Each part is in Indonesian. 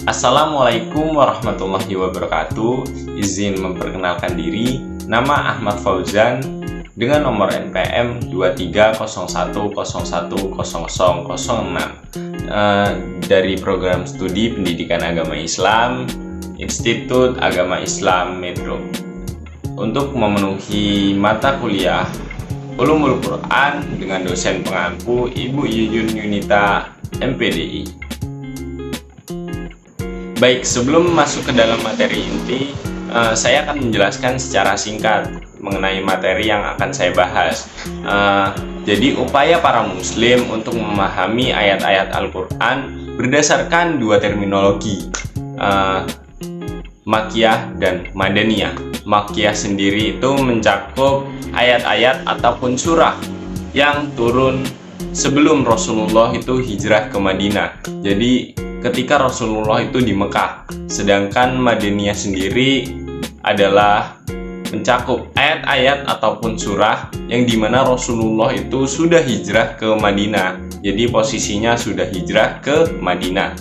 Assalamualaikum warahmatullahi wabarakatuh. Izin memperkenalkan diri, nama Ahmad Fauzan dengan nomor NPM 2301010006 dari program studi Pendidikan Agama Islam Institut Agama Islam Metro. Untuk memenuhi mata kuliah Ulumul Quran dengan dosen pengampu Ibu Yuyun Yunita MPDI. Baik, sebelum masuk ke dalam materi inti, saya akan menjelaskan secara singkat mengenai materi yang akan saya bahas. Jadi, upaya para muslim untuk memahami ayat-ayat Al-Quran berdasarkan dua terminologi, Makkiyah dan Madaniyah. Makkiyah sendiri itu mencakup ayat-ayat ataupun surah yang turun sebelum Rasulullah itu hijrah ke Madinah. Jadi ketika Rasulullah itu di Mekah. Sedangkan Madaniyah sendiri adalah mencakup ayat-ayat ataupun surah yang dimana Rasulullah itu sudah hijrah ke Madinah. Jadi posisinya sudah hijrah ke Madinah.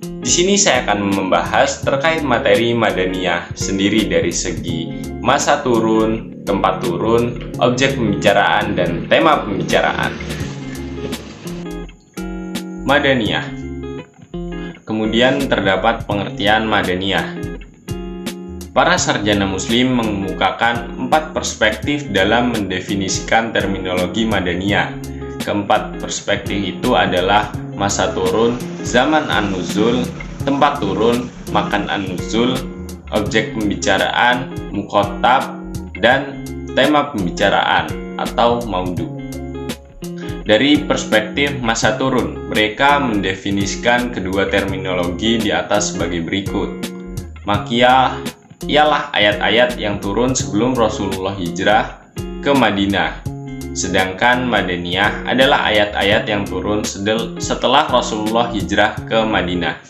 Di sini saya akan membahas terkait materi Madaniyah sendiri dari segi masa turun, tempat turun, objek pembicaraan, dan tema pembicaraan. Madaniyah. Kemudian terdapat pengertian Madaniyah. Para sarjana muslim mengemukakan 4 perspektif dalam mendefinisikan terminologi Madaniyah. Keempat perspektif itu adalah masa turun, zaman an-nuzul, tempat turun, makan an-nuzul, objek pembicaraan, mukhatab, dan tema pembicaraan atau maudu. Dari perspektif masa turun, mereka mendefinisikan kedua terminologi di atas sebagai berikut. Makkiyah ialah ayat-ayat yang turun sebelum Rasulullah hijrah ke Madinah. Sedangkan Madaniyah adalah ayat-ayat yang turun setelah Rasulullah hijrah ke Madinah.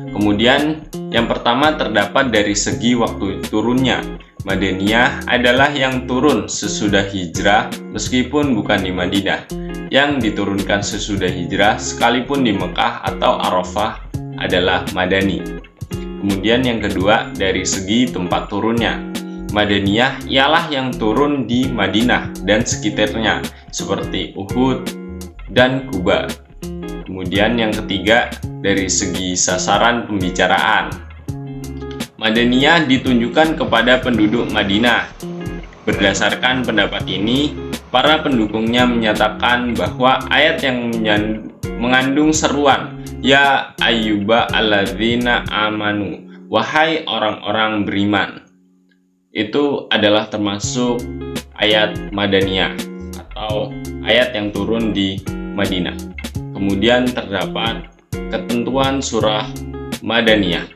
Kemudian yang pertama terdapat dari segi waktu turunnya. Madaniyah adalah yang turun sesudah hijrah meskipun bukan di Madinah. Yang diturunkan sesudah hijrah sekalipun di Mekah atau Arafah adalah Madani. Kemudian yang kedua dari segi tempat turunnya. Madaniyah ialah yang turun di Madinah dan sekitarnya seperti Uhud dan Kuba. Kemudian yang ketiga dari segi sasaran pembicaraan. Madaniyah ditunjukkan kepada penduduk Madinah. Berdasarkan pendapat ini, para pendukungnya menyatakan bahwa ayat yang mengandung seruan Ya ayyuba alladzina amanu, wahai orang-orang beriman, itu adalah termasuk ayat Madaniyah atau ayat yang turun di Madinah. Kemudian terdapat ketentuan surah Madaniyah.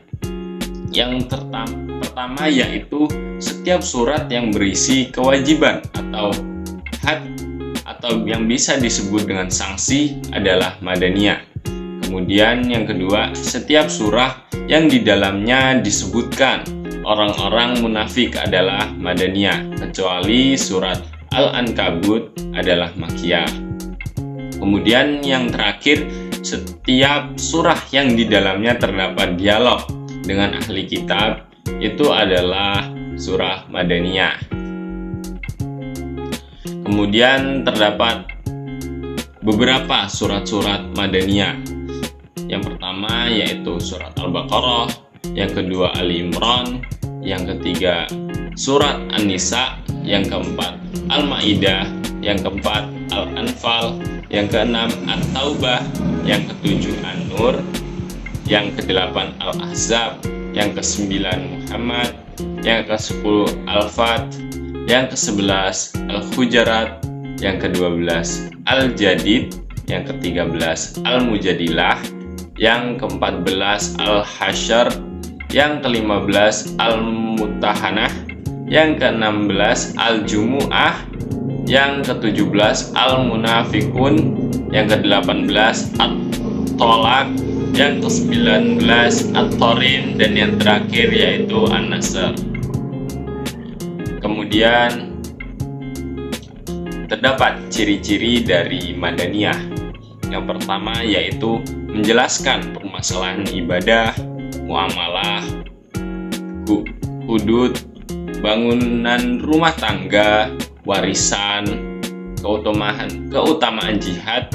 Yang pertama yaitu setiap surat yang berisi kewajiban atau had atau yang bisa disebut dengan sanksi adalah Madaniyah. Kemudian yang kedua, setiap surah yang di dalamnya disebutkan orang-orang munafik adalah Madaniyah, kecuali surat Al-Ankabut adalah Makkiyah. Kemudian yang terakhir, setiap surah yang di dalamnya terdapat dialog dengan ahli kitab itu adalah surah Madaniyah. Kemudian terdapat beberapa surat-surat Madaniyah. Yang pertama yaitu surat Al-Baqarah, yang kedua Ali Imran, yang ketiga surat An-Nisa, yang keempat Al-Maidah, yang keempat Al-Anfal, yang keenam At-Taubah, yang ketujuh An-Nur, yang kedelapan Al-Ahzab, yang kesembilan Muhammad, yang ke-10 Al-Fat, yang ke-11 Al-Hujarat, yang ke-12 Al-Jadid, yang ke-13 Al-Mujadilah, yang ke-14 Al-Hasyr, yang ke-15 Al-Mutahanah, yang ke-16 Al-Jumu'ah, yang ke-17 Al-Munafikun, yang ke-18 At-Tolak, yang ke-19 At-Tarim, dan yang terakhir yaitu An-Nasr. Kemudian terdapat ciri-ciri dari Madaniyah. Yang pertama yaitu menjelaskan permasalahan ibadah, muamalah, hudud, bangunan rumah tangga, warisan, keutamaan jihad,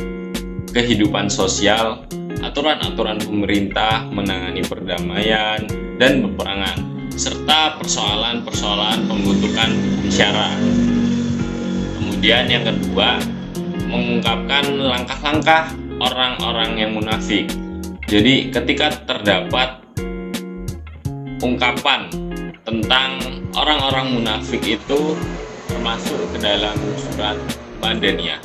kehidupan sosial, aturan-aturan pemerintah menangani perdamaian dan peperangan, serta persoalan-persoalan pembentukan hukum syara. Kemudian yang kedua, mengungkapkan langkah-langkah orang-orang yang munafik. Jadi ketika terdapat ungkapan tentang orang-orang munafik itu termasuk ke dalam surat Madaniyah.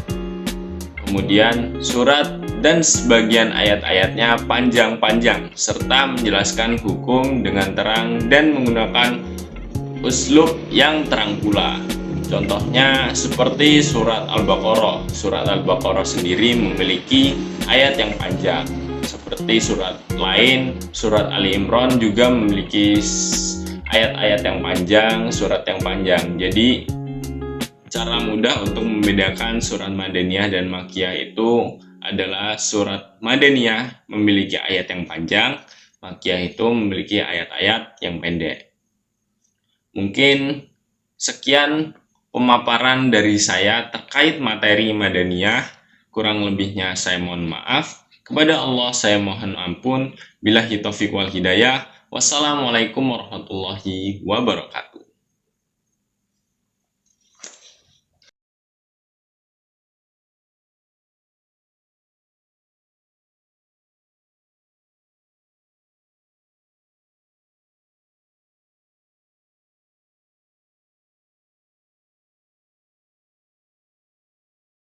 Kemudian surat dan sebagian ayat-ayatnya panjang-panjang serta menjelaskan hukum dengan terang dan menggunakan uslub yang terang pula. Contohnya seperti surat Al-Baqarah. Surat Al-Baqarah sendiri memiliki ayat yang panjang. Seperti surat lain, surat Ali Imran juga memiliki ayat-ayat yang panjang, surat yang panjang. Jadi cara mudah untuk membedakan surat Madaniyah dan Makkiyah itu adalah surat Madaniyah memiliki ayat yang panjang, Makkiyah itu memiliki ayat-ayat yang pendek. Mungkin sekian pemaparan dari saya terkait materi Madaniyah. Kurang lebihnya saya mohon maaf. Kepada Allah saya mohon ampun. Billahi taufiq wal hidayah. Wassalamualaikum warahmatullahi wabarakatuh.